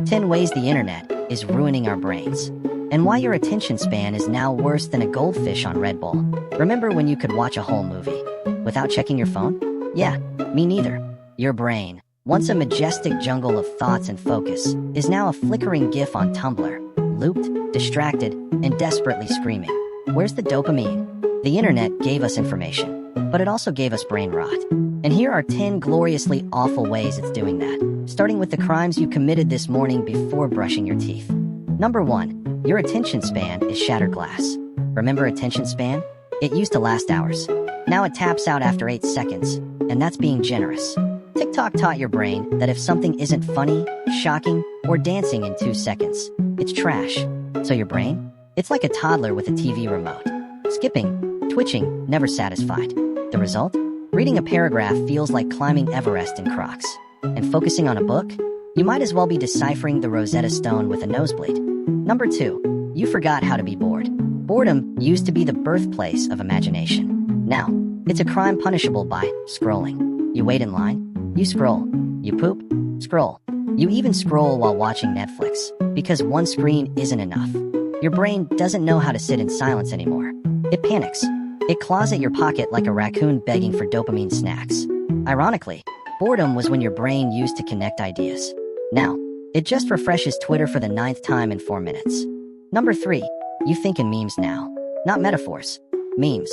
10 ways the internet is ruining our brains. And why your attention span is now worse than a goldfish on Red Bull. Remember when you could watch a whole movie without checking your phone? Yeah, me neither. Your brain, once a majestic jungle of thoughts and focus, is now a flickering GIF on Tumblr, looped, distracted, and desperately screaming. Where's the dopamine? The internet gave us information, but it also gave us brain rot. And here are 10 gloriously awful ways it's doing that, starting with the crimes you committed this morning before brushing your teeth. Number 1, your attention span is shattered glass. Remember attention span? It used to last hours. Now it taps out after 8 seconds, and that's being generous. TikTok taught your brain that if something isn't funny, shocking, or dancing in 2 seconds, it's trash. So your brain? It's like a toddler with a TV remote. Skipping, twitching, never satisfied. The result? Reading a paragraph feels like climbing Everest in Crocs. And focusing on a book? You might as well be deciphering the Rosetta Stone with a nosebleed. Number 2, you forgot how to be bored. Boredom used to be the birthplace of imagination. Now, it's a crime punishable by scrolling. You wait in line, you scroll. You poop, scroll. You even scroll while watching Netflix, because one screen isn't enough. Your brain doesn't know how to sit in silence anymore. It panics. It claws at your pocket like a raccoon begging for dopamine snacks. Ironically, boredom was when your brain used to connect ideas. Now, it just refreshes Twitter for the 9th time in 4 minutes. Number 3, you think in memes now, not metaphors. Memes.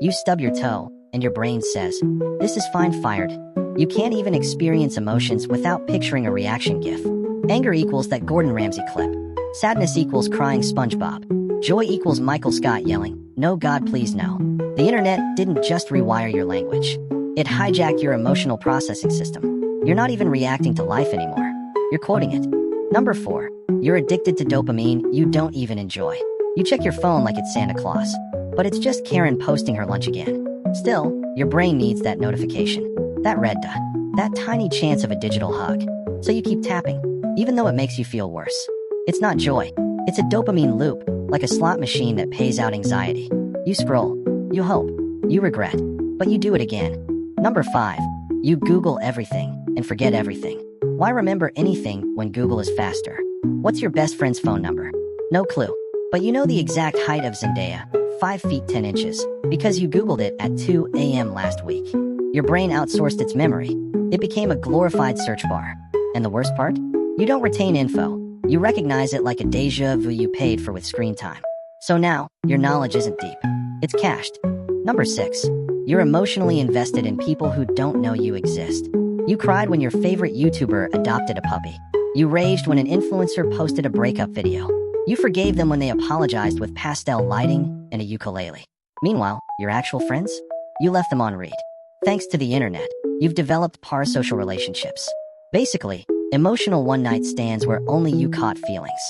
You stub your toe, and your brain says, "This is fine, fired." You can't even experience emotions without picturing a reaction GIF. Anger equals that Gordon Ramsay clip. Sadness equals crying SpongeBob. Joy equals Michael Scott yelling, "No, God, please, no." The internet didn't just rewire your language. It hijacked your emotional processing system. You're not even reacting to life anymore. You're quoting it. Number 4, you're addicted to dopamine you don't even enjoy. You check your phone like it's Santa Claus, but it's just Karen posting her lunch again. Still, your brain needs that notification, that red dot, that tiny chance of a digital hug. So you keep tapping, even though it makes you feel worse. It's not joy. It's a dopamine loop, like a slot machine that pays out anxiety. You scroll, you hope, you regret, but you do it again. Number 5, you Google everything and forget everything. Why remember anything when Google is faster? What's your best friend's phone number? No clue. But you know the exact height of Zendaya, 5 feet 10 inches, because you Googled it at 2 a.m. last week. Your brain outsourced its memory. It became a glorified search bar. And the worst part? You don't retain info. You recognize it like a déjà vu you paid for with screen time. So now, your knowledge isn't deep. It's cached. Number 6, you're emotionally invested in people who don't know you exist. You cried when your favorite YouTuber adopted a puppy. You raged when an influencer posted a breakup video. You forgave them when they apologized with pastel lighting and a ukulele. Meanwhile, your actual friends? You left them on read. Thanks to the internet, you've developed parasocial relationships. Basically, emotional one-night stands where only you caught feelings.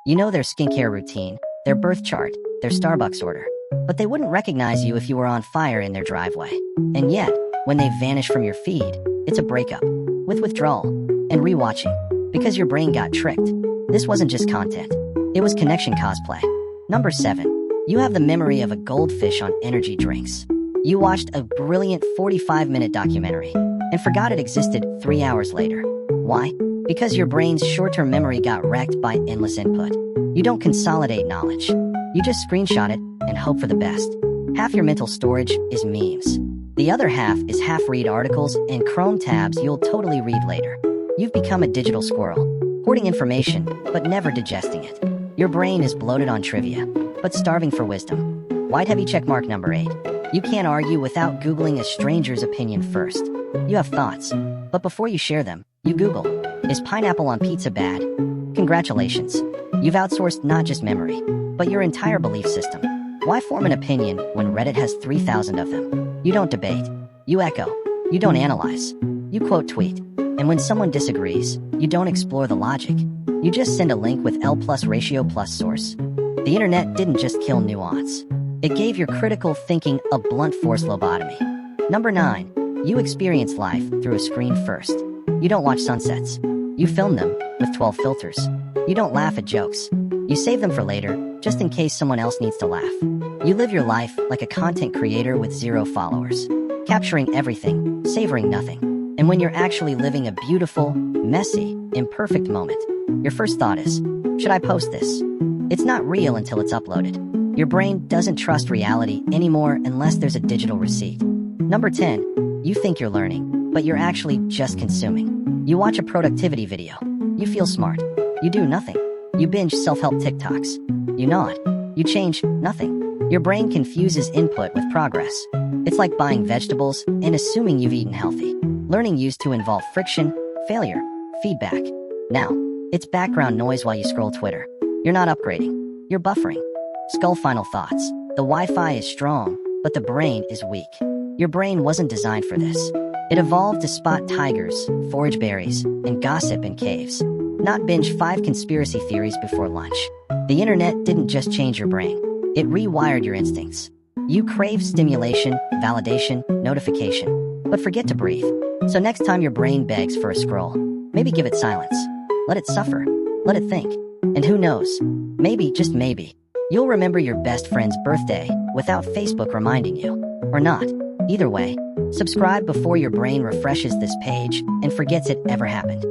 You know their skincare routine, their birth chart, their Starbucks order. But they wouldn't recognize you if you were on fire in their driveway. And yet, when they vanish from your feed, it's a breakup, with withdrawal, and rewatching, because your brain got tricked. This wasn't just content. It was connection cosplay. Number 7, you have the memory of a goldfish on energy drinks. You watched a brilliant 45-minute documentary and forgot it existed 3 hours later. Why? Because your brain's short-term memory got wrecked by endless input. You don't consolidate knowledge. You just screenshot it and hope for the best. Half your mental storage is memes. The other half is half-read articles and Chrome tabs you'll totally read later. You've become a digital squirrel, hoarding information, but never digesting it. Your brain is bloated on trivia, but starving for wisdom. White heavy checkmark number 8. You can't argue without Googling a stranger's opinion first. You have thoughts, but before you share them, you Google, is pineapple on pizza bad? Congratulations. You've outsourced not just memory, but your entire belief system. Why form an opinion when Reddit has 3,000 of them? You don't debate. You echo. You don't analyze. You quote tweet. And when someone disagrees, you don't explore the logic. You just send a link with L plus ratio plus source. The internet didn't just kill nuance. It gave your critical thinking a blunt force lobotomy. Number 9, you experience life through a screen first. You don't watch sunsets. You film them with 12 filters. You don't laugh at jokes. You save them for later, just in case someone else needs to laugh. You live your life like a content creator with 0 followers, capturing everything, savoring nothing. And when you're actually living a beautiful, messy, imperfect moment, Your first thought is, should I post this? It's not real until it's uploaded. Your brain doesn't trust reality anymore unless there's a digital receipt. Number 10, you think you're learning, but you're actually just consuming. You watch a productivity video. You feel smart. You do nothing. You binge self-help TikToks. You nod. You change nothing. Your brain confuses input with progress. It's like buying vegetables and assuming you've eaten healthy. Learning used to involve friction, failure, feedback. Now, it's background noise while you scroll Twitter. You're not upgrading. You're buffering. Skull final thoughts. The Wi-Fi is strong, but the brain is weak. Your brain wasn't designed for this. It evolved to spot tigers, forage berries, and gossip in caves. Not binge 5 conspiracy theories before lunch. The internet didn't just change your brain. It rewired your instincts. You crave stimulation, validation, notification, but forget to breathe. So next time your brain begs for a scroll, maybe give it silence. Let it suffer. Let it think. And who knows? Maybe, just maybe, you'll remember your best friend's birthday without Facebook reminding you. Or not. Either way, subscribe before your brain refreshes this page and forgets it ever happened.